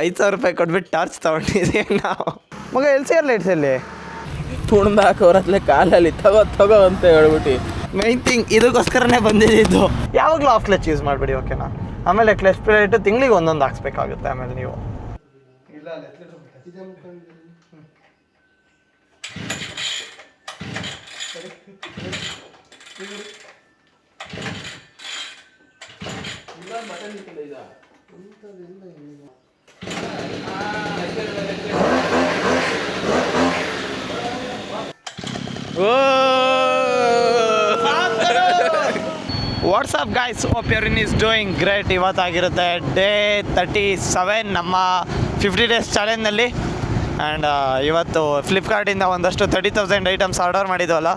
5,000 ಕೊಟ್ಬಿಟ್ಟು ಟಾರ್ಚ್ ತೊಗೊಂಡಿದ್ದೀವಿ ನಾವು. ಮಗ LCR ಲೈಟ್ಸಲ್ಲಿ ತುಣ್ದು ಹಾಕೋರತ್ಲೆ ಕಾಲಲ್ಲಿ ತಗೋ ಅಂತ ಹೇಳ್ಬಿಟ್ಟು ಮೈನ್ ಥಿಂಗ್ ಇದಕ್ಕೋಸ್ಕರನೇ ಬಂದಿದ್ದು. ಯಾವಾಗಲೂ ಆಫ್ ಕ್ಲಚ್ ಯೂಸ್ ಮಾಡಿಬಿಡಿ, ಓಕೆನಾ? ಆಮೇಲೆ ಕ್ಲಚ್ ಪ್ಲೇಟ್ ತಿಂಗಳಿಗೆ ಒಂದೊಂದು ಹಾಕ್ಸ್ಬೇಕಾಗುತ್ತೆ. ಆಮೇಲೆ ನೀವು what's up guys, hope everyone is doing great. ಇವತ್ತಾಗಿರುತ್ತೆ ಡೇ 37 ನಮ್ಮ 50 days ಚಾಲೆಂಜ್ನಲ್ಲಿ. ಆ್ಯಂಡ್ ಇವತ್ತು ಫ್ಲಿಪ್ಕಾರ್ಟಿಂದ ಒಂದಷ್ಟು 30,000 ಐಟಮ್ಸ್ ಆರ್ಡರ್ ಮಾಡಿದ್ವಲ್ಲ,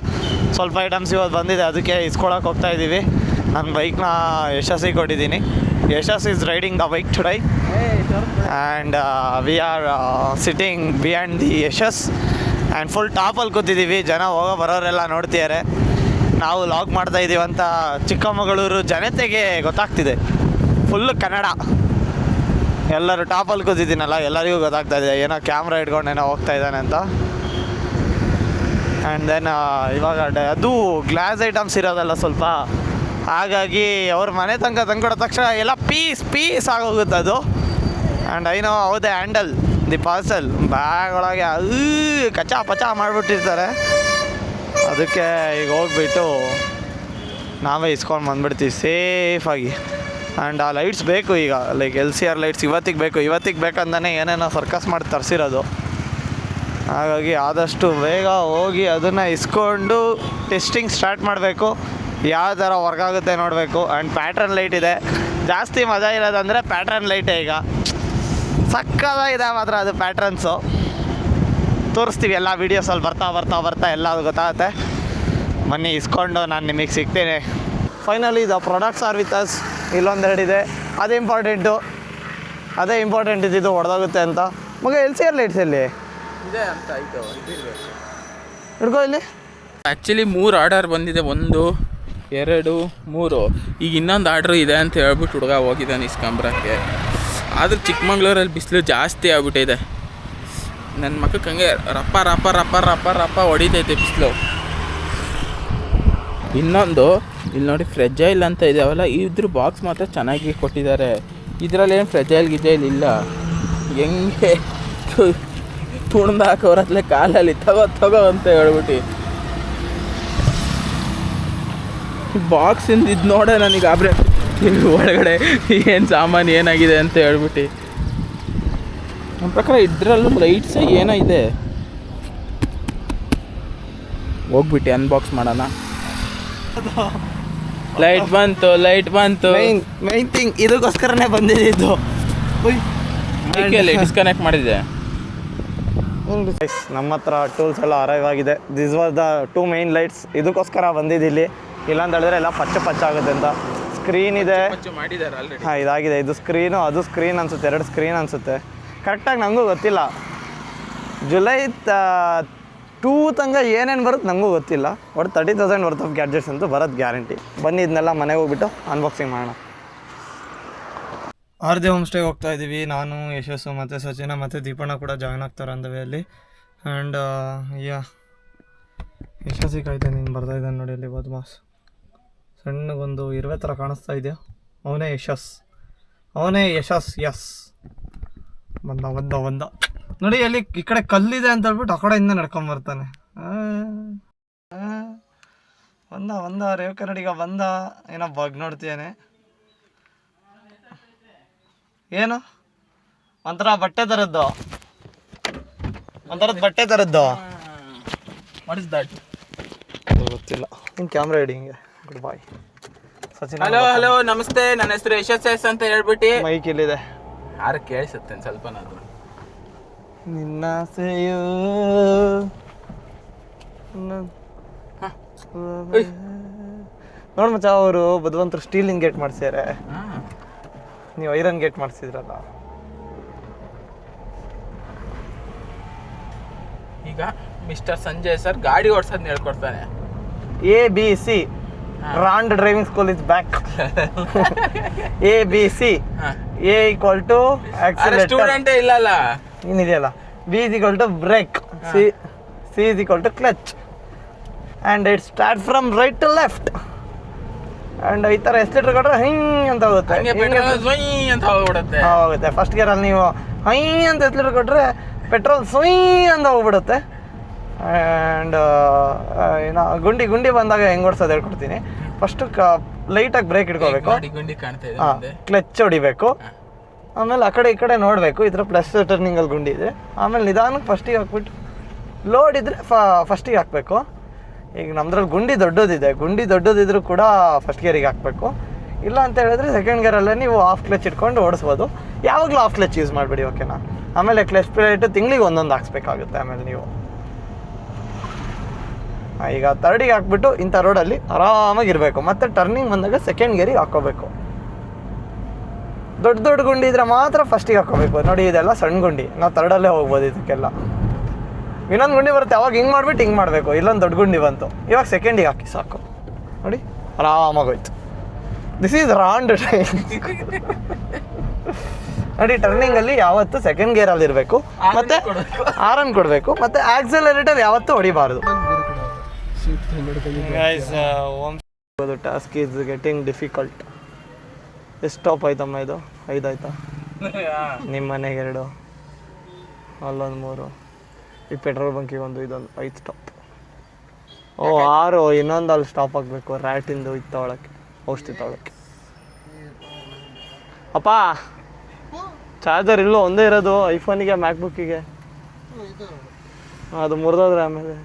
ಸ್ವಲ್ಪ ಐಟಮ್ಸ್ ಇವತ್ತು ಬಂದಿದೆ, ಅದಕ್ಕೆ ಇಸ್ಕೊಳಕ್ಕೆ ಹೋಗ್ತಾಯಿದ್ದೀವಿ. ನನ್ನ ಬೈಕ್ನ ಯಶಸ್ಸಿಗೆ ಕೊಟ್ಟಿದ್ದೀನಿ. Yashas is riding the bike today and we are sitting beyond the Yashas and full ಟಾಪಲ್ಲಿ ಕೂತಿದ್ದೀವಿ. ಜನ ಹೋಗೋ ಬರೋರೆಲ್ಲ ನೋಡ್ತಿದ್ದಾರೆ. ನಾವು ಲಾಗ್ ಮಾಡ್ತಾಯಿದ್ದೀವಿ ಅಂತ ಚಿಕ್ಕಮಗಳೂರು ಜನತೆಗೆ ಗೊತ್ತಾಗ್ತಿದೆ. ಫುಲ್ಲು ಕನ್ನಡ. ಎಲ್ಲರೂ ಟಾಪಲ್ಲಿ ಕೂತಿದ್ದೀನಲ್ಲ, ಎಲ್ಲರಿಗೂ ಗೊತ್ತಾಗ್ತಾಯಿದೆ ಏನೋ ಕ್ಯಾಮ್ರಾ ಇಟ್ಕೊಂಡು ಏನೋ ಹೋಗ್ತಾ ಇದ್ದಾನೆ ಅಂತ. ಆ್ಯಂಡ್ ದೆನ್ ಇವಾಗ ಅದು ಗ್ಲಾಸ್ ಐಟಮ್ಸ್ ಇರೋದಲ್ಲ ಸ್ವಲ್ಪ, ಹಾಗಾಗಿ ಅವ್ರ ಮನೆ ತನಕ ತಂದ್ಕೊಡೋ ತಕ್ಷಣ ಎಲ್ಲ ಪೀಸ್ ಆಗೋಗುತ್ತೆ ಅದು. ಆ್ಯಂಡ್ ಐನೋ ಹೌದೇ ಹ್ಯಾಂಡಲ್ ದಿ ಪಾರ್ಸಲ್ ಬ್ಯಾಗ್ ಒಳಗೆ ಅದು ಕಚಾ ಮಾಡಿಬಿಟ್ಟಿರ್ತಾರೆ. ಅದಕ್ಕೆ ಈಗ ಹೋಗ್ಬಿಟ್ಟು ನಾವೇ ಇಸ್ಕೊಂಡು ಬಂದುಬಿಡ್ತೀವಿ ಸೇಫಾಗಿ. ಆ್ಯಂಡ್ ಆ ಲೈಟ್ಸ್ ಬೇಕು ಈಗ, ಲೈಕ್ LCR ಲೈಟ್ಸ್ ಇವತ್ತಿಗೆ ಬೇಕಂತಾನೆ ಏನೇನೋ ಸರ್ಕಸ್ ಮಾಡಿ ತರಿಸಿರೋದು. ಹಾಗಾಗಿ ಆದಷ್ಟು ಬೇಗ ಹೋಗಿ ಅದನ್ನು ಇಸ್ಕೊಂಡು ಟೆಸ್ಟಿಂಗ್ ಸ್ಟಾರ್ಟ್ ಮಾಡಬೇಕು. ಯಾವ ಥರ ವರ್ಕ್ ಆಗುತ್ತೆ ನೋಡಬೇಕು. ಆ್ಯಂಡ್ ಪ್ಯಾಟ್ರನ್ ಲೈಟ್ ಇದೆ. ಜಾಸ್ತಿ ಮಜಾ ಇರೋದಂದರೆ ಪ್ಯಾಟ್ರನ್ ಲೈಟೇ. ಈಗ ಸಕ್ಕತ್ತಾಗಿದೆ ಮಾತ್ರ ಅದು ಪ್ಯಾಟ್ರನ್ಸು. ತೋರಿಸ್ತೀವಿ ಎಲ್ಲ ವೀಡಿಯೋಸಲ್ಲಿ ಬರ್ತಾ ಎಲ್ಲ ಗೊತ್ತಾಗುತ್ತೆ. ಬನ್ನಿ ಇಸ್ಕೊಂಡು ನಾನು ನಿಮಗೆ ಸಿಗ್ತೀನಿ. Finally the products are with us. ಇಲ್ಲೊಂದೆರಡು ಇದೆ, ಅದೇ ಇಂಪಾರ್ಟೆಂಟ್ ಇದ್ದಿದ್ದು ಹೊಡೆದೋಗುತ್ತೆ ಅಂತ. ಮಗ LCR ಲೈಟ್ಸಲ್ಲಿ ಇದೆ ಅಂತ ಆಯಿತು. ಹಿಡ್ಕೋ ಇಲ್ಲಿ. ಆ್ಯಕ್ಚುಲಿ 3 ಆರ್ಡರ್ ಬಂದಿದೆ, 1 2 3. ಈಗ ಇನ್ನೊಂದು ಆರ್ಡ್ರ್ ಇದೆ ಅಂತ ಹೇಳ್ಬಿಟ್ಟು ಹುಡುಗ ಹೋಗಿದ್ದಾನೆ ಇಸ್ಕೊಂಬರಕ್ಕೆ. ಆದ್ರೆ ಚಿಕ್ಕಮಂಗ್ಳೂರಲ್ಲಿ ಬಿಸಿಲು ಜಾಸ್ತಿ ಆಗ್ಬಿಟ್ಟಿದೆ. ನನ್ನ ಮಕ್ಕಕ್ಕೆ ಹಂಗೆ ರಪ್ಪ ಹೊಡಿತೈತೆ ಬಿಸಿಲು. ಇನ್ನೊಂದು ಇಲ್ಲಿ ನೋಡಿ ಫ್ರೆಜೈಲ್ ಅಂತ ಇದಾವಲ್ಲ, ಇದ್ರ ಬಾಕ್ಸ್ ಮಾತ್ರ ಚೆನ್ನಾಗಿ ಕೊಟ್ಟಿದ್ದಾರೆ. ಇದರಲ್ಲೇನು ಫ್ರೆಜೈಲ್ ಇಲ್ಲ. ಹೆಂಗೆ ತುಣ್ದು ಹಾಕೋರತ್ಲೆ ಕಾಲಲ್ಲಿ ತಗೋ ಅಂತ ಹೇಳ್ಬಿಟ್ಟು ಬಾಕ್ಸಿಂದ ಇದು ನೋಡೇ ನನಗೆ ಗಾಬರಿ ಇಲ್ಲಿ ಒಳಗಡೆ ಏನು ಸಾಮಾನು ಏನಾಗಿದೆ ಅಂತ ಹೇಳ್ಬಿಟ್ಟು. ನಮ್ಮ ಪ್ರಕಾರ ಇದರಲ್ಲೂ ಲೈಟ್ಸ್ ಏನೋ ಇದೆ. ಹೋಗ್ಬಿಟ್ಟು ಅನ್ಬಾಕ್ಸ್ ಮಾಡೋಣ. ಲೈಟ್ ಬಂತು. ಮೈನ್ ಥಿಂಗ್ ಇದಕ್ಕೋಸ್ಕರನೇ ಬಂದಿದ್ದು. ಡಿಸ್ಕನೆಕ್ಟ್ ಮಾಡಿದೆ. ನಮ್ಮ ಹತ್ರ ಟೂಲ್ಸ್ ಎಲ್ಲ ಅರೈವ್ ಆಗಿದೆ. This was the 2 main lights. ಇದಕ್ಕೋಸ್ಕರ ಬಂದಿದ್ದಿಲ್ಲಿ. ಇಲ್ಲಾಂತ ಹೇಳಿದ್ರೆ ಎಲ್ಲ ಪಚ್ಚ ಆಗುತ್ತೆ ಅಂತ. ಸ್ಕ್ರೀನ್ ಇದೆ. ಹಾಂ, ಇದಾಗಿದೆ. ಇದು ಸ್ಕ್ರೀನು, ಅದು ಸ್ಕ್ರೀನ್ ಅನಿಸುತ್ತೆ. 2 ಸ್ಕ್ರೀನ್ ಅನಿಸುತ್ತೆ. ಕರೆಕ್ಟಾಗಿ ನನಗೂ ಗೊತ್ತಿಲ್ಲ. ಜುಲೈ 2 ತನಕ ಏನೇನು ಬರುತ್ತೆ ನನಗೂ ಗೊತ್ತಿಲ್ಲ. ಒಟ್ಟು 30,000 ವರ್ತ್ ಆಫ್ ಗ್ಯಾಡ್ಜೆಟ್ಸ್ ಅಂತೂ ಬರೋದು ಗ್ಯಾರಂಟಿ. ಬನ್ನಿ ಇದನ್ನೆಲ್ಲ ಮನೆಗೆ ಹೋಗ್ಬಿಟ್ಟು ಅನ್ಬಾಕ್ಸಿಂಗ್ ಮಾಡೋಣ. ಆರ್ದೆ ಹೋಮ್ ಸ್ಟೇಗೆ ಹೋಗ್ತಾ ಇದ್ದೀವಿ. ನಾನು, ಯಶಸ್ಸು ಮತ್ತು ಸಚಿನ ಮತ್ತು ದೀಪಣ್ಣ ಕೂಡ ಜಾಯ್ನ್ ಆಗ್ತಾರೆ ಅಂದ ವೇಯಲ್ಲಿ. ಆ್ಯಂಡ್ ಯಶಸ್ಸಿಗೆ ಕಾಯ್ದೆ ನೀನು ಬರ್ತಾಯಿದ್ದಾನೆ ನೋಡಿ ಅಲ್ಲಿ ಬದ್ಮಾಸ್. ಸಣ್ಣಗೊಂದು ಇರುವೆ ಥರ ಕಾಣಿಸ್ತಾ ಇದೆಯಾ? ಅವನೇ ಯಶಸ್. ಎಸ್, ಬಂದ ನೋಡಿ ಅಲ್ಲಿ ಈ ಕಡೆ ಕಲ್ಲಿದೆ ಅಂತ ಹೇಳ್ಬಿಟ್ಟು ಆ ಕಡೆಯಿಂದ ನಡ್ಕೊಂಬರ್ತಾನೆ. ಬಂದ ರೇವ್ ಕನ್ನಡಿಗ ಬಂದ. ಏನೋ ಬಗ್ ನೋಡ್ತೀಯಾನೆ. ಏನು ಒಂಥರದ ಬಟ್ಟೆ ತರದ್ದು. What is that? ಗೊತ್ತಿಲ್ಲ. ನಿನ್ನ ಕ್ಯಾಮ್ರಾ ಹಿಡಿ ಹಿಂಗೆ. ಗುಡ್ ಬಾಯ್ ಸಚಿನ್. ಹಲೋ ನಮಸ್ತೆ, ನನ್ನ ಹೆಸರು ಯಶಸ್ ಅಂತ ಹೇಳ್ಬಿಟ್ಟು. ಮೈಕ್ ಇಲ್ಲಿದೆ, ಯಾರು ಕೇಳಿಸುತ್ತೆ ಸ್ವಲ್ಪ. ನಾನು ನಿನ್ನ ಆಸೆಯೋ ನೋಡ್ ಮಚ್ಚ, ಅವರು ಬುದ್ಧವಂತರು ಸ್ಟೀಲಿನ ಗೇಟ್ ಮಾಡ್ಸ್ಯಾರೆ. ನೀವು ಐರನ್ ಗೇಟ್ ಮಾಡಿಸಿದ್ರಲ್ಲ. ಈಗ ಮಿಸ್ಟರ್ ಸಂಜಯ್ ಸರ್ ಗಾಡಿ ಓಡಿಸೋದನ್ನ ಹೇಳ್ಕೊಡ್ತಾನೆ. ABC Rand driving school is back. ABC A equal to accelerator ಸ್ಟೂಡೆಂಟೇ ಇಲ್ಲಲ್ಲ. ಏನಿದೆಯಲ್ಲ B is equal to brake, C is equal to clutch and it start from right to left. And ಈ ಥರ accelerator ಕೊಟ್ಟರೆ ಹಿಂಗೆ ಅಂತ ಹೋಗುತ್ತೆ, ಅಂತ ಹೋಗ್ಬಿಡುತ್ತೆ. ಹೋಗುತ್ತೆ. ಫಸ್ಟ್ ಗೇರಲ್ಲಿ ನೀವು ಹೈ ಅಂತ ಎಕ್ಸಿಲೇಟರ್ ಕೊಟ್ಟರೆ ಪೆಟ್ರೋಲ್ ಸೊಯ್ ಅಂತ ಹೋಗ್ಬಿಡುತ್ತೆ. ಆ್ಯಂಡ್ ಗುಂಡಿ ಬಂದಾಗ ಹೆಂಗೆ ಓಡಿಸೋದು ಹೇಳ್ಕೊಡ್ತೀನಿ. ಫಸ್ಟು ಲೈಟಾಗಿ ಬ್ರೇಕ್ ಇಟ್ಕೋಬೇಕು, ಕ್ಲಚ್ ಹೊಡಿಬೇಕು, ಆಮೇಲೆ ಆ ಕಡೆ ಈ ಕಡೆ ನೋಡಬೇಕು. ಈ ಥರ ಪ್ಲಸ್ ಟರ್ನಿಂಗಲ್ಲಿ ಗುಂಡಿ ಇದೆ. ಆಮೇಲೆ ನಿಧಾನಕ್ಕೆ ಫಸ್ಟಿಗೆ ಹಾಕ್ಬಿಟ್ಟು ಲೋಡ್ ಇದ್ದರೆ ಫಸ್ಟಿಗೆ ಹಾಕಬೇಕು. ಈಗ ನಮ್ಮದ್ರಲ್ಲಿ ಗುಂಡಿ ದೊಡ್ಡದಿದ್ರೂ ಕೂಡ ಫಸ್ಟ್ ಗೇರಿಗೆ ಹಾಕಬೇಕು. ಇಲ್ಲ ಅಂತ ಹೇಳಿದ್ರೆ ಸೆಕೆಂಡ್ ಗೇರಲ್ಲೇ ನೀವು ಆಫ್ ಕ್ಲಚ್ ಇಟ್ಕೊಂಡು ಓಡಿಸ್ಬೋದು. ಯಾವಾಗಲೂ ಆಫ್ ಕ್ಲಚ್ ಯೂಸ್ ಮಾಡಿಬಿಡಿ, ಓಕೆನಾ. ಆಮೇಲೆ ಕ್ಲಚ್ ಪ್ಲೇಟು ತಿಂಗಳಿಗೆ ಒಂದೊಂದು ಹಾಕ್ಸ್ಬೇಕಾಗುತ್ತೆ. ಆಮೇಲೆ ನೀವು ಈಗ ತರ್ಡಿಗೆ ಹಾಕ್ಬಿಟ್ಟು ಇಂಥ ರೋಡಲ್ಲಿ ಆರಾಮಾಗಿರಬೇಕು. ಮತ್ತು ಟರ್ನಿಂಗ್ ಬಂದಾಗ ಸೆಕೆಂಡ್ ಗೇರಿಗೆ ಹಾಕ್ಕೋಬೇಕು. ದೊಡ್ಡ ಗುಂಡಿ ಇದ್ರೆ ಮಾತ್ರ ಫಸ್ಟಿಗೆ ಹಾಕ್ಕೋಬೇಕು. ನೋಡಿ ಇದೆಲ್ಲ ಸಣ್ಣ ಗುಂಡಿ, ನಾವು ತರ್ಡಲ್ಲೇ ಹೋಗ್ಬೋದು. ಇದಕ್ಕೆಲ್ಲ ಇನ್ನೊಂದು ಗುಂಡಿ ಬರುತ್ತೆ, ಅವಾಗ ಹಿಂಗೆ ಮಾಡಿಬಿಟ್ಟು ಹಿಂಗೆ ಮಾಡಬೇಕು. ಇಲ್ಲೊಂದು ದೊಡ್ಡ ಗುಂಡಿ ಬಂತು, ಇವಾಗ ಸೆಕೆಂಡಿಗೆ ಹಾಕಿ ಸಾಕು. ನೋಡಿ ಆರಾಮಾಗೋಯ್ತು. This is Rand train. ನೋಡಿ ಟರ್ನಿಂಗಲ್ಲಿ ಯಾವತ್ತು ಸೆಕೆಂಡ್ ಗೇರಲ್ಲಿ ಇರಬೇಕು, ಮತ್ತು ಆರನ್ ಕೊಡಬೇಕು, ಮತ್ತು ಆಕ್ಸಲರೇಟರ್ ಯಾವತ್ತೂ ಹೊಡಿಬಾರ್ದು. Task is getting difficult. ಎಷ್ಟು ಸ್ಟಾಪ್ ಆಯ್ತಮ್ಮ ಇದು? 5 ಆಯ್ತಾ? ನಿಮ್ಮ ಮನೆಗೆ 2, ಅಲ್ಲೊಂದು 3, ಈ ಪೆಟ್ರೋಲ್ ಬಂಕಿಗೆ ಇದೊಂದು 5 ಸ್ಟಾಪ್. 6. ಇನ್ನೊಂದು ಅಲ್ಲಿ ಸ್ಟಾಪ್ ಆಗಬೇಕು ರ್ಯಾಟಿಂದು ಇದು ತೊಗೊಳಕ್ಕೆ, ಔಷಧಿ ತೊಗೊಳಕ್ಕೆ. ಅಪ್ಪ ಚಾರ್ಜರ್ ಇಲ್ಲೋ ಒಂದೇ ಇರೋದು ಐಫೋನಿಗೆ ಮ್ಯಾಕ್ಬುಕ್ಕಿಗೆ. ಅದು ಮುರಿದೋದ್ರೆ ಆಮೇಲೆ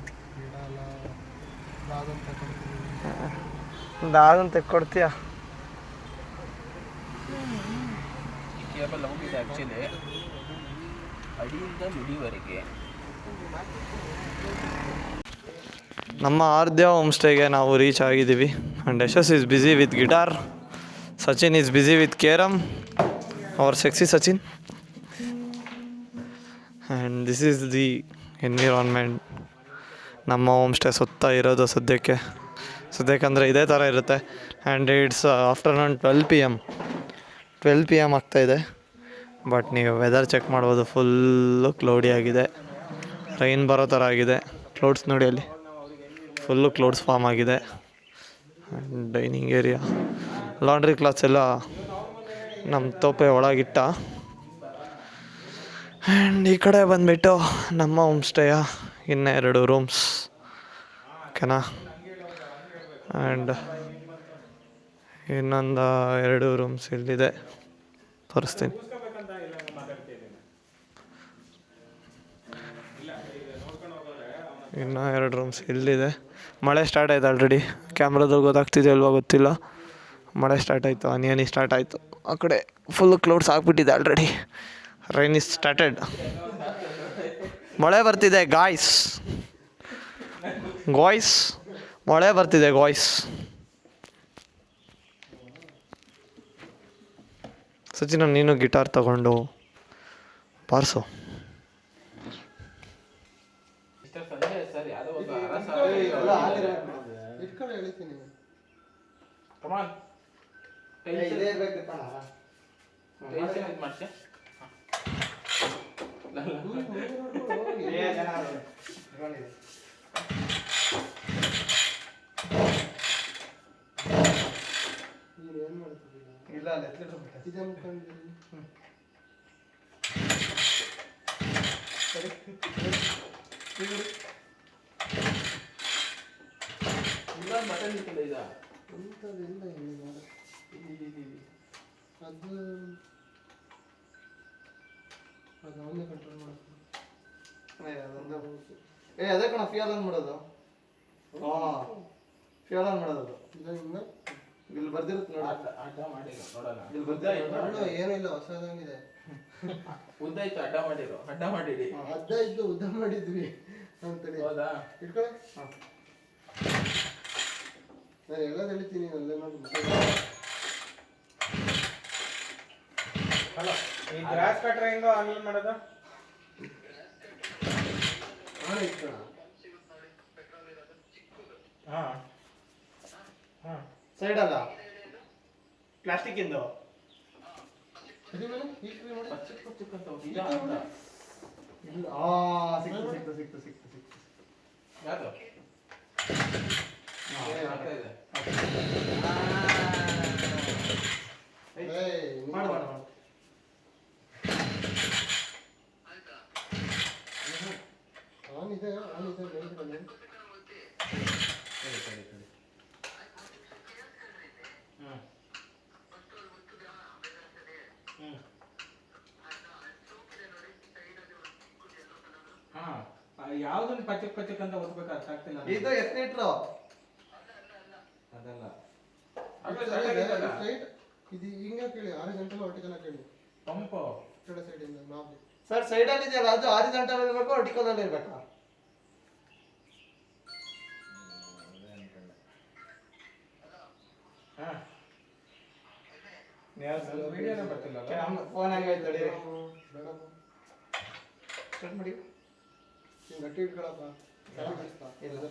ಅದನ್ನು ತೆಕ್ಕೊಡ್ತೀಯ? ನಮ್ಮ ಆರ್ಧ್ಯ ಹೋಮ್ ಸ್ಟೇಗೆ ನಾವು ರೀಚ್ ಆಗಿದ್ದೀವಿ. And Yashas is busy with guitar, Sachin is busy with carrom, our sexy Sachin. And this is the environment. ನಮ್ಮ ಹೋಮ್ ಸ್ಟೇ ಸುತ್ತ ಇರೋದು ಸದ್ಯಕ್ಕೆ ಅಂದರೆ ಇದೇ ಥರ ಇರುತ್ತೆ. ಆ್ಯಂಡ್ ಇಟ್ಸ್ ಆಫ್ಟರ್ನೂನ್ 12 PM ಆಗ್ತಾಯಿದೆ. ಬಟ್ ನೀವು ವೆದರ್ ಚೆಕ್ ಮಾಡ್ಬೋದು, ಫುಲ್ಲು ಕ್ಲೌಡಿ ಆಗಿದೆ, ರೈನ್ ಬರೋ ಥರ ಆಗಿದೆ. ಕ್ಲೌಡ್ಸ್ ನೋಡಿ ಅಲ್ಲಿ ಫುಲ್ಲು ಕ್ಲೌಡ್ಸ್ ಫಾರ್ಮ್ ಆಗಿದೆ. And dining area, laundry clothes ಎಲ್ಲ ನಮ್ಮ ತೋಪೆ ಒಳಗಿಟ್ಟ. ಆ್ಯಂಡ್ ಈ ಕಡೆ ಬಂದುಬಿಟ್ಟು ನಮ್ಮ ಹೋಮ್ ಸ್ಟೇಯ ಇನ್ನೂ 2 ರೂಮ್ಸ್, ಓಕೆನಾ. ಆ್ಯಂಡ್ ಇನ್ನೊಂದು 2 ರೂಮ್ಸ್ ಇಲ್ಲಿದೆ, ತೋರಿಸ್ತೀನಿ. ಇನ್ನೂ 2 ರೂಮ್ಸ್ ಇಲ್ಲಿದೆ. ಮಳೆ ಸ್ಟಾರ್ಟ್ ಆಯ್ತು ಆಲ್ರೆಡಿ, ಕ್ಯಾಮ್ರಾದಲ್ಲಿ ಗೊತ್ತಾಗ್ತಿದೆ ಅಲ್ವಾ ಗೊತ್ತಿಲ್ಲ. ಮಳೆ ಸ್ಟಾರ್ಟ್ ಆಯಿತು, ಹನಿ ಸ್ಟಾರ್ಟ್ ಆಯಿತು. ಆ ಕಡೆ ಫುಲ್ಲು ಕ್ಲೌಡ್ಸ್ ಆಗಿಬಿಟ್ಟಿದೆ ಆಲ್ರೆಡಿ. Rain is started. ಮಳೆ ಬರ್ತಿದೆ ಗಾಯ್ಸ್, ಮಳೆ ಬರ್ತಿದೆ ಗಾಯ್ಸ್. ಸಚಿನ್ ನೀನು ಗಿಟಾರ್ ತಗೊಂಡು ಬಾರಿಸು. ಅದೇ ಕಣ ಫ್ಯೂಯಲ್ ಆನ್ ಮಾಡೋದು. ಫ್ಯೂಯಲ್ ಆನ್ ಮಾಡೋದು ಇಲ್ಲಿ ಬರ್ದಿರುತ್ತೆ ನೋಡಿ. ಇಲ್ಲಿ ಬರ್ದಿರೋ ಏನಿಲ್ಲ, ಹೊಸದಾಗಿದೆ. ಉದ್ದ ಇತ್ತು, ಅಡ್ಡ ಮಾಡಿಡಿ. ಅಡ್ಡ ಇದ್ದು ಉದ್ದ ಮಾಡಿದ್ವಿ ಅಂತೇಳಿ. ಹೌದಾ? ಇಟ್ಕೊಳ್ಳಿ. ನಾನು ಎಲ್ಲ ತಿಳಿತೀನಿ, ಅಲ್ಲೇ ನೋಡಿ. ಈ ಗ್ರಾಸ್ ಕಟ್ರೆ ಹೆಂಗೋ ಆನ್ಲೈನ್ ಮಾಡೋದು? ಹಾಂ ಇಟ್ಕೊಳ್ಳ. ಸೈಡ್ ಅಲ್ಲ ಪ್ಲಾಸ್ಟಿಕ್ ಇಂದು ಸರಿ ಮೇಲೆ ಹೀಟ್ ಫ್ರೀ ಮಾಡಿ ಇಲ್ಲ ಸಿಕ್ತು ಯಾವುದು ಮಾಡು ಆನ್ ಇದೆ ಮೇಲ್ಗಡೆ ಯಾವ್ದನ್ನ ಪಚಕ್ ಅಂತ ಓದ್ಬೇಕು ಅರ್ಥ ಆಗ್ತಿಲ್ಲ ಇದು ಎಸ್ನೇಟ್ರು ಅದಲ್ಲ ಸ್ಟ್ರೈಟ್ ಇದು ಹಿಂಗೆ ಕೇಳಿ ಹಾರಿಜಾಂಟಲ್ ವರ್ಟಿಕಲ್ ಕೇಳಿ ಪಂಪು ಕಡೆ ಸೈಡ್ ಇಂದ ನಾಬ್ ಸರ್ ಸೈಡಲ್ಲಿ ಇದೆಯಲ್ಲ ಅದು ಹಾರಿಜಾಂಟಲ್ ಇರಬೇಕು ವರ್ಟಿಕಲ್ ಅಲ್ಲಿ ಇರಬೇಕಾ? ವಿಡಿಯೋನೇ ಬರ್ತಿಲ್ಲ ಫೋನ್ ಹಂಗಾಯ್ತು ತಡೀರಿ ಬೇಡಪ್ಪ ಸ್ಟಾರ್ಟ್ ಮಾಡಿ. ಹಿಂಗೆ ಗಟ್ಟಿ ಇಟ್ಕೊಳಪ್ಪ ಇದೆಲ್ಲ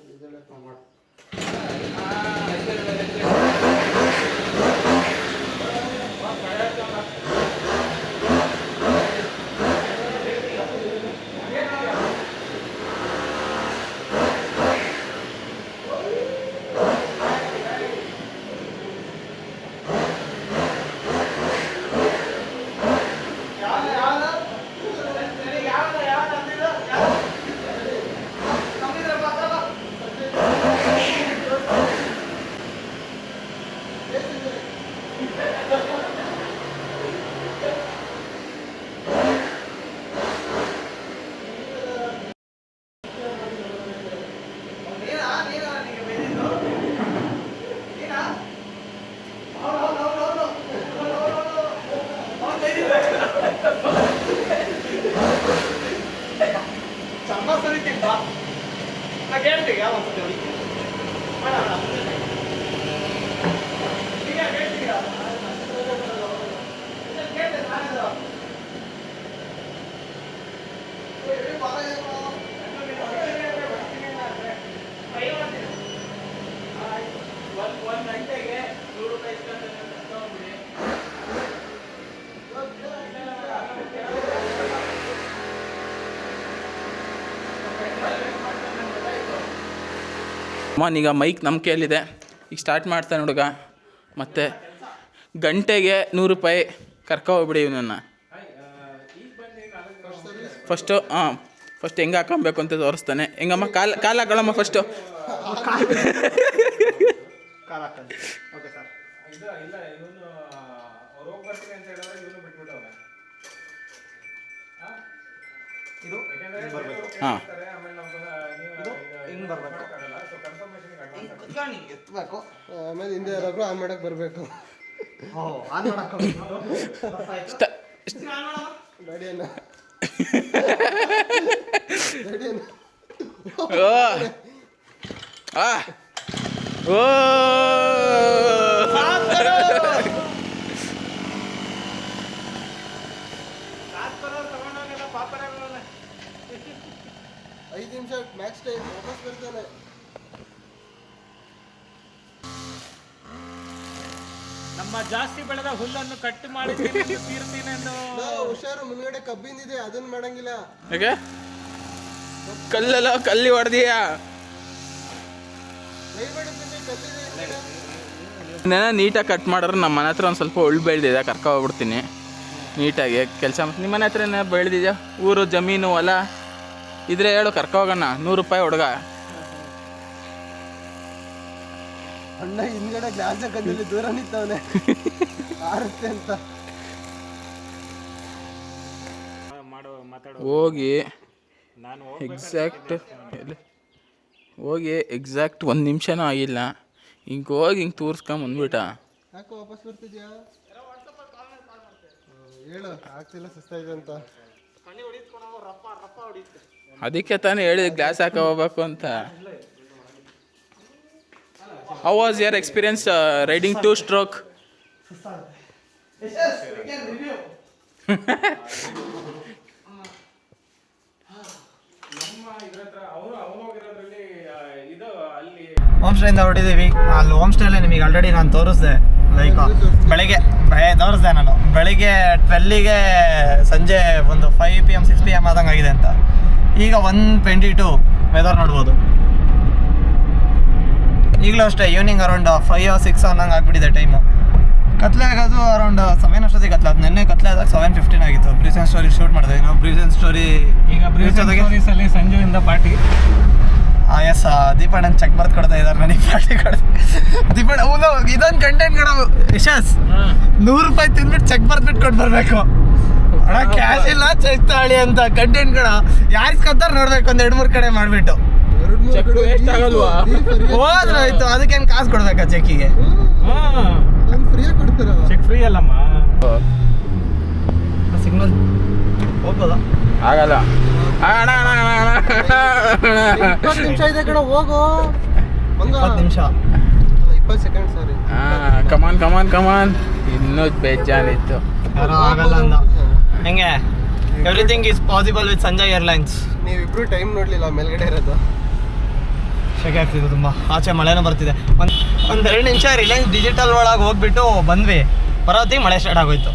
ಮಾಡು ಈಗ ಮೈಕ್ ನಮ್ಮ ಕೈಯಲ್ಲಿದೆ. ಈಗ ಸ್ಟಾರ್ಟ್ ಮಾಡ್ತಾನೆ ಹುಡುಗ. ಮತ್ತು ಗಂಟೆಗೆ 100 ರೂಪಾಯಿ ಕರ್ಕೊಬಿಡಿ ಇವನನ್ನು. ಫಸ್ಟು ಫಸ್ಟ್ ಹೆಂಗೆ ಹಾಕೊಬೇಕು ಅಂತ ತೋರಿಸ್ತಾನೆ. ಹೆಂಗಮ್ಮ ಕಾಲು ಹಾಕೊಳ್ಳಮ್ಮ ಫಸ್ಟು. Okay sir. ಇಲ್ಲ ಇವನು ಅವ್ರು ಹೋಗಿ ಬರ್ತೀನಿ ಅಂತ ಹೇಳಿದ್ರೆ ಇವನು ಬಿಟ್ಬಿಟ್ಟವ್ರೆ. ಇದು ಬರಬೇಕು ಹಾಂ ಆಮೇಲೆ ನಾವು ಹಿಂಗೆ ಬರಬೇಕು. ಎತ್ತಬೇಕು. ಆಮೇಲೆ ಹಿಂದೆ ಯಾರಾದ್ರೂ ಆನ್ ಮಾಡಕ್ ಬರಬೇಕು. ಆನ್ ಮಾಡಕ್ಕೆ ಗಾಡಿಯನ್ನ ಗಾಡಿಯನ್ನ ಓ 5 ನಿಮಿಷ ಮ್ಯಾಕ್ಸ್ ಟೈಮ್ ವಾಪಸ್ ಬರ್ತಾನೆ. ನಮ್ಮ ಜಾಸ್ತಿ ಬೆಳೆದ ಹುಲ್ಲನ್ನು ಕಟ್ ಮಾಡಿ ತೀರ್ತೀನಿ ಎಂದು ಹುಷಾರು, ಮುಂದ್ಗಡೆ ಕಬ್ಬಿಂದಿದೆ, ಅದನ್ನ ಮಾಡಂಗಿಲ್ಲ. ಯಾಕೆ ಕಲ್ಲಿ ಹೊಡೆದೀಯಾ? ನೀಟಾಗಿ ಕಟ್ ಮಾಡಿದ್ರೆ ನಮ್ಮ ಮನೆ ಹತ್ರ ಒಂದು ಸ್ವಲ್ಪ ಉಳ್ಳು ಬೆಳೆದಿದೆ, ಕರ್ಕೊಬಿಡ್ತೀನಿ ನೀಟಾಗಿ ಕೆಲಸ. ನಿಮ್ಮ ಮನೆ ಹತ್ರ ಬೆಳೆದಿದ್ಯಾ? ಊರು ಜಮೀನು ಹೊಲ ಇದ್ರೆ ಹೇಳು, ಕರ್ಕೋಗೋಣ. 100 ರೂಪಾಯಿ ಹುಡುಗ. ಅಣ್ಣ ಹಿಂದ್ಗಡೆ ಗ್ಲಾಸ್ ಹಾಕಂದಲ್ಲಿ ದೂರ ನಿಂತವನೆ ಆರುತ್ತೆ ಅಂತ. ಹೋಗಿ ಎಕ್ಸಾಕ್ಟ್ 1 ನಿಮಿಷನೂ ಆಗಿಲ್ಲ. ಹಿಂಗೆ ಹೋಗಿ ಹಿಂಗೆ ತೋರಿಸ್ಕೊಂಬಂದ್ಬಿಟ್ಟ. ಯಾಕೆ ವಾಪಸ್ ಬರ್ತಿದ್ಯಾ? ಹೇಳು, ಆಗ್ತಿಲ್ಲ, ಸುಸ್ತಾಯ್ತು ಅಂತ. ಅದಕ್ಕೆ ತಾನೇ ಹೇಳಿದೆ ಗ್ಲಾಸ್ ಹಾಕೋ ಹೋಗ್ಬೇಕು ಅಂತ. How was your experience riding 2 stroke? Home ಸ್ಟೇಯಿಂದ ಹೊಡಿದ್ದೀವಿ. ಅಲ್ಲಿ ಹೋಮ್ ಸ್ಟೇಲೇ ನಿಮಗೆ ಆಲ್ರೆಡಿ ನಾನು ತೋರಿಸ್ದೆ. ಲೈಕ್ ಬೆಳಗ್ಗೆ ತೋರಿಸ್ದೆ ನಾನು ಬೆಳಿಗ್ಗೆ 12ಗೆ ಸಂಜೆ ಒಂದು 5 PM 6 PM ಆದಂಗೆ ಆಗಿದೆ ಅಂತ. ಈಗ 1:22 ವೆದರ್ ನೋಡ್ಬೋದು. ಈಗಲೂ ಅಷ್ಟೇ ಈವ್ನಿಂಗ್ ಅರೌಂಡ್ 5 or 6 ಅನ್ನಂಗೆ ಆಗ್ಬಿಟ್ಟಿದೆ ಟೈಮು. ಕತ್ಲೆ ಆಗೋದು ಅರೌಂಡ್ 7 ಅಷ್ಟೊತ್ತಿಗೆ ಕತ್ಲೆ ಅದು. ನಿನ್ನೆ ಕತ್ಲೆ ಆದಾಗ 7:15 ಆಗಿತ್ತು. ಬ್ರೀಸ್ ಆ್ಯಂಡ್ ಸ್ಟೋರಿ ಶೂಟ್ ಮಾಡಿದೆ ನಾವು. ಬ್ರೀಸ್ ಆ್ಯಂಡ್ ಸ್ಟೋರಿ ಈಗ ಬ್ರೀಸಲ್ಲಿ ಸಂಜುವಿಂದ ಪಾರ್ಟಿ. ಎಸ್ ದೀಪಣ್ಣನ ಚೆಕ್ ಬರ್ದು ಕೊಡ್ತಾ ಇದ್ದಾರೆ ನನಗೆ ಪಾರ್ಟಿ ಕೊಡ್ತಾ. ದೀಪಣ್ಣ ಇದೊಂದು ಕಂಟೆಂಟ್ ಕಣ ಯಶಸ್. 100 ರೂಪಾಯಿ ತಿಂದ್ಬಿಟ್ಟು ಚೆಕ್ ಬರ್ದ್ಬಿಟ್ಟು ಕೊಟ್ಟು ಬರಬೇಕು. ಅಣ್ಣ ಕ್ಯಾಶ್ ಇಲ್ಲ ಚೆಕ್ ತಾಳಿ ಅಂತ ಕಂಟೆಂಟ್ ಕಣ. ಯಾರು ಇಸ್ಕೊಂತಾರೆ ನೋಡ್ಬೇಕು, ಒಂದು 2-3 ಕಡೆ ಮಾಡಿಬಿಟ್ಟು ಚೆಕ್ ವೇಸ್ಟ್ ಆಗಲ್ವಾ? ಹೋದ್ರೆ ಆಯ್ತು. ಅದಕ್ಕೇನು ಕಾಸು ಕೊಡ್ಬೇಕಾ ಚೆಕ್ಕಿಗೆ? ಫ್ರೀಯಾಗಿ ಕೊಡ್ತಾರ. ಚೆಕ್ ಫ್ರೀ ಅಲ್ಲಮ್ಮ. ಸಿಗ್ನಲ್ ಹೋಗ್ಬೋದಾ? ಆಗಲ್ಲ. 20 ನಿಮಿಷ ಇದೆ ಕಣ, ಹೋಗು. 20 ನಿಮಿಷ 20 ಸೆಕೆಂಡ್ ಸಾರಿ. ಕಮಾನ್ ಇನ್ನೂ ಬೇಜಾನಿತ್ತು. ಯಾರೋ ಆಗಲ್ಲ ಅಂದ. ಹೆಂಗೆ everything is possible with Sanjay airlines. ನೀವಿಬ್ರು ಟೈಮ್ ನೋಡ್ಲಿಲ್ಲ, ಮೇಲ್ಗಡೆ ಇರೋದು. ಶೆಕೆ ಆಗ್ತಿದೆ ತುಂಬ. ಆಚೆ ಮಳೆನೂ ಬರ್ತಿದೆ. ಒಂದು 2 ನಿಮಿಷ ರಿಲಯನ್ಸ್ ಡಿಜಿಟಲ್ ಒಳಗೆ ಹೋಗ್ಬಿಟ್ಟು ಬಂದ್ವಿ. ಬರೋತ್ತಿಗೆ ಮಳೆ ಸ್ಟಾರ್ಟ್ ಆಗೋಯ್ತು.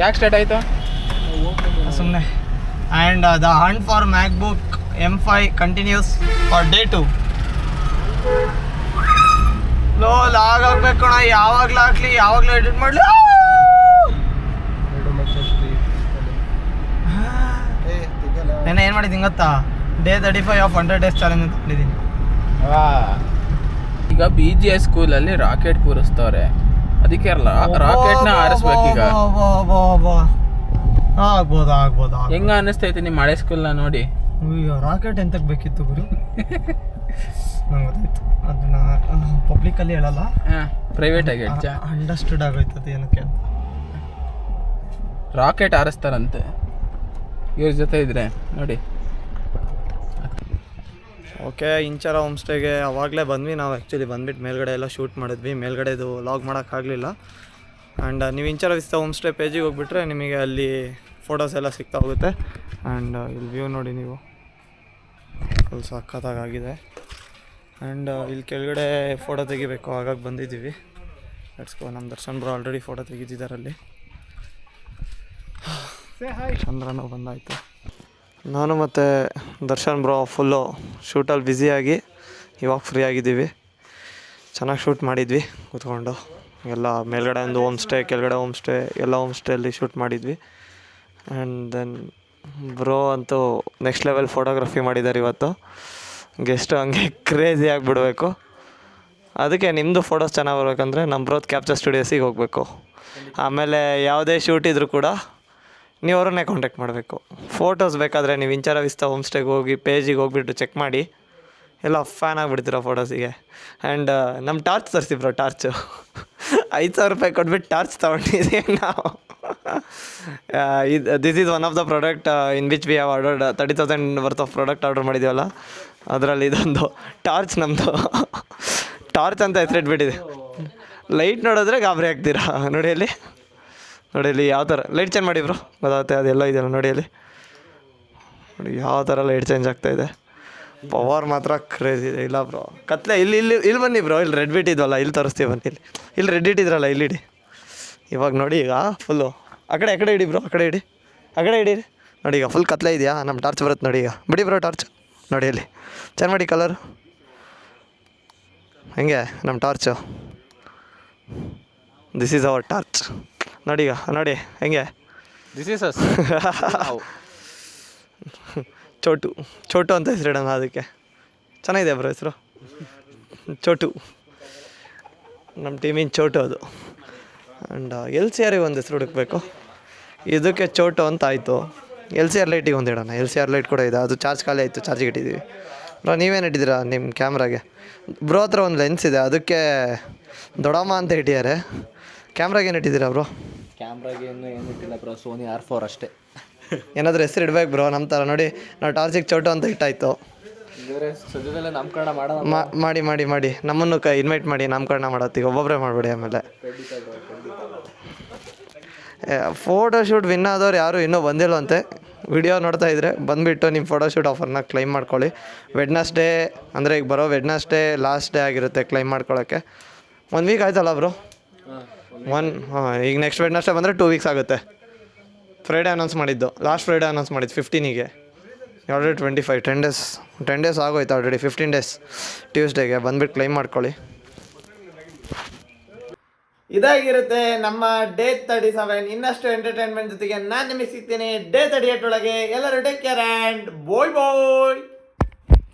ಯಾಕೆ ಸ್ಟಾರ್ಟ್ ಆಯಿತು? ಸುಮ್ಮನೆ. And the hunt for MacBook M5 continues for day 2. Log ಆಗ್ಬೇಕು ಕಣ. ಯಾವಾಗಲೂ ಹಾಕ್ಲಿ, ಯಾವಾಗಲೂ ಎಡಿಟ್ ಮಾಡಲಿ. ನೆನ್ನೆ ಏನು ಮಾಡಿದ್ದೀನಿ ಗೊತ್ತಾ? ಡೇ 35 ಆಫ್ 100 days ಚಾಲೆಂಜ್ ಅಂತ ಮಾಡಿದ್ದೀನಿ. ಈಗ BGS ಸ್ಕೂಲಲ್ಲಿ ರಾಕೆಟ್ ಕೂರಿಸ್ತವ್ರೆ. ಅದಕ್ಕೆ ರಾಕೆಟ್ನ ಹಾರಿಸ್ಬೇಕೀಗ. ಆಗ್ಬೋದು. ಹೆಂಗ ಅನ್ನಿಸ್ತೈತೆ ನಿಮ್ಮ ಹಳೆ ಸ್ಕೂಲ್ನ ನೋಡಿ? ಅಯ್ಯೋ ರಾಕೆಟ್ ಎಂತಕ್ಕೆ ಬೇಕಿತ್ತು ಗುರು? ನಂಗೆ ಗೊತ್ತಾಯ್ತು. ಅದನ್ನ ಪಬ್ಲಿಕಲ್ಲಿ ಹೇಳಲ್ಲ, ಪ್ರೈವೇಟಾಗಿ ಅಂಡರ್ಸ್ಟುಡ್ ಆಗೋಯ್ತದೆ ಏನಕ್ಕೆ ಅಂತ. ರಾಕೆಟ್ ಹಾರಿಸ್ತಾರಂತೆ ಇವ್ರ ಜೊತೆ ಇದ್ರೆ ನೋಡಿ. ಓಕೆ, ಇಂಚರ ಹೋಮ್ ಸ್ಟೇಗೆ ಅವಾಗಲೇ ಬಂದ್ವಿ ನಾವು. ಆ್ಯಕ್ಚುಲಿ ಬಂದ್ಬಿಟ್ಟು ಮೇಲ್ಗಡೆ ಎಲ್ಲ ಶೂಟ್ ಮಾಡಿದ್ವಿ. ಮೇಲ್ಗಡೆದು ಲಾಗ್ ಮಾಡೋಕ್ಕಾಗಲಿಲ್ಲ. ಆ್ಯಂಡ್ ನೀವು ಇಂಚರ ವಿಸ್ತಾ ಹೋಮ್ ಸ್ಟೇ ಪೇಜಿಗೆ ಹೋಗ್ಬಿಟ್ರೆ ನಿಮಗೆ ಅಲ್ಲಿ ಫೋಟೋಸ್ ಎಲ್ಲ ಸಿಗ್ತಾ ಹೋಗುತ್ತೆ. ಆ್ಯಂಡ್ ಇಲ್ಲಿ ವ್ಯೂ ನೋಡಿ ನೀವು, ಫುಲ್ ಸಖತ್ತಾಗಿದೆ. ಆ್ಯಂಡ್ ಇಲ್ಲಿ ಕೆಳಗಡೆ ಫೋಟೋ ತೆಗಿಬೇಕು, ಹಾಗಾಗಿ ಬಂದಿದ್ದೀವಿ. Let's go. ನಮ್ಮ ದರ್ಶನ್ ಬ್ರೋ ಆಲ್ರೆಡಿ ಫೋಟೋ ತೆಗಿತಿದ್ದಾರೆ ಅಲ್ಲಿ. ಚಂದ್ರನೂ ಬಂದಾಯಿತು. ನಾನು ಮತ್ತು ದರ್ಶನ್ ಬ್ರೋ ಫುಲ್ಲು ಶೂಟಲ್ಲಿ ಬ್ಯುಸಿಯಾಗಿ ಇವಾಗ ಫ್ರೀ ಆಗಿದ್ದೀವಿ. ಚೆನ್ನಾಗಿ ಶೂಟ್ ಮಾಡಿದ್ವಿ ಕೂತ್ಕೊಂಡು. ಎಲ್ಲ ಮೇಲ್ಗಡೆ ಒಂದು ಹೋಮ್ ಸ್ಟೇ, ಕೆಳಗಡೆ ಹೋಮ್ ಸ್ಟೇ, ಎಲ್ಲ ಹೋಮ್ ಸ್ಟೇಯಲ್ಲಿ ಶೂಟ್ ಮಾಡಿದ್ವಿ. ಆ್ಯಂಡ್ ದೆನ್ ಬ್ರೋ ಅಂತೂ ನೆಕ್ಸ್ಟ್ ಲೆವೆಲ್ ಫೋಟೋಗ್ರಫಿ ಮಾಡಿದ್ದಾರೆ ಇವತ್ತು. ಗೆಸ್ಟು ಹಂಗೆ ಕ್ರೇಜಿ ಆಗಿಬಿಡ್ಬೇಕು. ಅದಕ್ಕೆ ನಿಮ್ಮದು ಫೋಟೋಸ್ ಚೆನ್ನಾಗಿ ಬರ್ಬೇಕಂದ್ರೆ ನಮ್ಮ ಬ್ರೋತ್ ಕ್ಯಾಪ್ಚರ್ ಸ್ಟುಡಿಯೋಸಿಗೆ ಹೋಗಬೇಕು. ಆಮೇಲೆ ಯಾವುದೇ ಶೂಟ್ ಇದ್ದರೂ ಕೂಡ ನೀವು ಅವ್ರನ್ನೇ ಕಾಂಟ್ಯಾಕ್ಟ್ ಮಾಡಬೇಕು. ಫೋಟೋಸ್ ಬೇಕಾದರೆ ನೀವು ಇಂಚರ ವಿಸ್ತಾ ಹೋಮ್ ಸ್ಟೇಗೆ ಹೋಗಿ ಪೇಜಿಗೆ ಹೋಗಿಬಿಟ್ಟು ಚೆಕ್ ಮಾಡಿ, ಎಲ್ಲ ಫ್ಯಾನ್ ಆಗಿಬಿಡ್ತೀರ ಫೋಟೋಸಿಗೆ. ಆ್ಯಂಡ್ ನಮ್ಮ ಟಾರ್ಚ್ ತರಿಸಿ ಬ್ರೋ, ಟಾರ್ಚು 5,000 ರೂಪಾಯಿ ಕೊಟ್ಬಿಟ್ಟು ಟಾರ್ಚ್ ತೊಗೊಂಡಿದ್ದೀವಿ ನಾವು. This is one of the product in which we have ordered 30,000 worth of product order ಮಾಡಿದ್ದೀವಲ್ಲ, ಅದರಲ್ಲಿ ಇದೊಂದು ಟಾರ್ಚ್ ನಮ್ಮದು. ಟಾರ್ಚ್ ಅಂತ ಹೆಸರಿಟ್ಬಿಟ್ಟಿದೆ. ಲೈಟ್ ನೋಡಿದ್ರೆ ಗಾಬರಿ ಆಗ್ತೀರಾ. ನೋಡಿ ಅಲ್ಲಿ ಯಾವ ಥರ ಲೈಟ್ ಚೇಂಜ್ ಮಾಡಿ ಬ್ರೋ, ಗೊತ್ತಾಗುತ್ತೆ. ಅದೆಲ್ಲ ಇದೆಯಲ್ಲ ನೋಡಿ ಅಲ್ಲಿ, ನೋಡಿ ಯಾವ ಥರ ಲೈಟ್ ಚೇಂಜ್ ಆಗ್ತಾಯಿದೆ. ಪವರ್ ಮಾತ್ರ ಕ್ರೇಜ್ ಇದೆ. ಇಲ್ಲ ಬ್ರೋ ಕತ್ಲೆ ಇಲ್ಲಿ ಬನ್ನಿ ಬ್ರೋ, ಇಲ್ಲಿ ರೆಡ್ ಇಟ್ಟಿದ್ವಲ್ಲ, ಇಲ್ಲಿ ತರಿಸ್ತೀವಿ ಬನ್ನಿ. ಇಲ್ಲಿ ರೆಡ್ ಇಟ್ಟಿದ್ರಲ್ಲ, ಇಲ್ಲಿ ಇಡಿ. ಇವಾಗ ನೋಡಿ ಈಗ ಫುಲ್ಲು ಆ ಕಡೆ ಇಡಿ ಬ್ರೋ, ಆ ಕಡೆ ಇಡೀರಿ ನೋಡಿ. ಈಗ ಫುಲ್ ಕತ್ಲೆ ಇದೆಯಾ, ನಮ್ಮ ಟಾರ್ಚ್ ಬರುತ್ತೆ ನೋಡಿ. ಈಗ ಬಿಡಿ ಬ್ರೋ ಟಾರ್ಚ್ ನೋಡಿ ಅಲ್ಲಿ, ಚೆಂದ ಮಾಡಿ ಕಲರು. ಹೆಂಗೆ ನಮ್ಮ torch, this is our torch ನೋಡಿ. ಈಗ ನೋಡಿ ಹೆಂಗೆ, ದಿಸ್ ಈಸ್ ಅಸ್. ಚೋಟು ಅಂತ ಹೆಸರಿಡೋಣ ಅದಕ್ಕೆ. ಚೆನ್ನಾಗಿದೆ ಬ್ರೋ ಹೆಸರು, ಚೋಟು. ನಮ್ಮ ಟೀಮಿನ ಚೋಟು ಅದು. ಆ್ಯಂಡ್ LCRಗೆ ಒಂದು ಹೆಸರು ಹುಡುಕಬೇಕು. ಇದಕ್ಕೆ ಚೋಟು ಅಂತ ಆಯಿತು. LCR ಲೈಟಿಗೆ ಒಂದು ಇಡೋಣ. LCR ಲೈಟ್ ಕೂಡ ಇದೆ, ಅದು ಚಾರ್ಜ್ ಖಾಲಿ ಆಯಿತು, ಚಾರ್ಜಿಗೆ ಇಟ್ಟಿದ್ದೀವಿ. ಬ್ರೋ ನೀವೇನು ಇಟ್ಟಿದ್ದೀರಾ ನಿಮ್ಮ ಕ್ಯಾಮ್ರಾಗೆ? ಬ್ರೋ ಹತ್ರ ಒಂದು ಲೆನ್ಸ್ ಇದೆ, ಅದಕ್ಕೆ ದೊಡ್ಡಮ್ಮ ಅಂತ ಇಟ್ಟಿದ್ದಾರೆ. ಕ್ಯಾಮ್ರಾಗೆ ಏನು ಇಟ್ಟಿದ್ದೀರಾ ಬ್ರೋ? ಕ್ಯಾಮ್ರಾಗೆ ಏನು ಇಟ್ಟಿಲ್ಲ ಬ್ರೋ, ಸೋನಿ R4 ಅಷ್ಟೇ. ಏನಾದರೂ ಹೆಸರು ಇಡಬೇಕು ಬ್ರೋ ನಮ್ಮ ಥರ. ನೋಡಿ ನಾವು ಟಾರ್ಚಿಗೆ ಚೋಟು ಅಂತ ಇಟ್ಟಾಯಿತು. ಸದ್ಯದಲ್ಲೇ ನಾಮಕರಣ ಮಾಡೋಣ. ಮಾಡಿ ನಮ್ಮನ್ನು ಇನ್ವೈಟ್ ಮಾಡಿ ನಾಮಕರಣ ಮಾಡೋತ್ತಿಗೆ, ಒಬ್ಬೊಬ್ಬರೇ ಮಾಡಬೇಡಿ. ಆಮೇಲೆ ಫೋಟೋಶೂಟ್ ವಿನ್ ಆದವ್ರು ಯಾರು ಇನ್ನೂ ಬಂದಿಲ್ಲವಂತೆ. ವಿಡಿಯೋ ನೋಡ್ತಾ ಇದ್ದರೆ ಬಂದುಬಿಟ್ಟು ನಿಮ್ಮ ಫೋಟೋಶೂಟ್ ಆಫರ್ನ ಕ್ಲೈಮ್ ಮಾಡ್ಕೊಳ್ಳಿ. ವೆಡ್ನಸ್ಡೇ ಅಂದರೆ ಈಗ ಬರೋ ವೆಡ್ನಸ್ಡೇ ಲಾಸ್ಟ್ ಡೇ ಆಗಿರುತ್ತೆ ಕ್ಲೈಮ್ ಮಾಡ್ಕೊಳ್ಳೋಕ್ಕೆ. 1 ವೀಕ್ ಆಯ್ತಲ್ಲ ಬ್ರೋ? ಈಗ ನೆಕ್ಸ್ಟ್ ವೆಡ್ನೆಸ್ಡೇ ಬಂದರೆ 2 ವೀಕ್ಸ್ ಆಗುತ್ತೆ. ಫ್ರೈಡೇ ಅನೌನ್ಸ್ ಮಾಡಿದ್ದು, ಲಾಸ್ಟ್ ಫ್ರೈಡೇ ಅನೌನ್ಸ್ ಮಾಡಿದ್ದು 15ಗೆ. ಆಲ್ರೆಡಿ 25, 10 ಡೇಸ್ ಆಗೋಯ್ತು ಆಲ್ರೆಡಿ. 15 ಡೇಸ್ ಟ್ಯೂಸ್ಡೇಗೆ ಬಂದುಬಿಟ್ಟು ಕ್ಲೈಮ್ ಮಾಡ್ಕೊಳ್ಳಿ. ಇದಾಗಿರುತ್ತೆ ನಮ್ಮ ಡೇ 37. ಇನ್ನಷ್ಟು ಎಂಟರ್ಟೈನ್ಮೆಂಟ್ ಜೊತೆಗೆ ನಾನು ನಿಮಗೆ ಸಿಗ್ತೀನಿ ಡೇ 38 ಒಳಗೆ. ಎಲ್ಲರೂ take care and bye bye.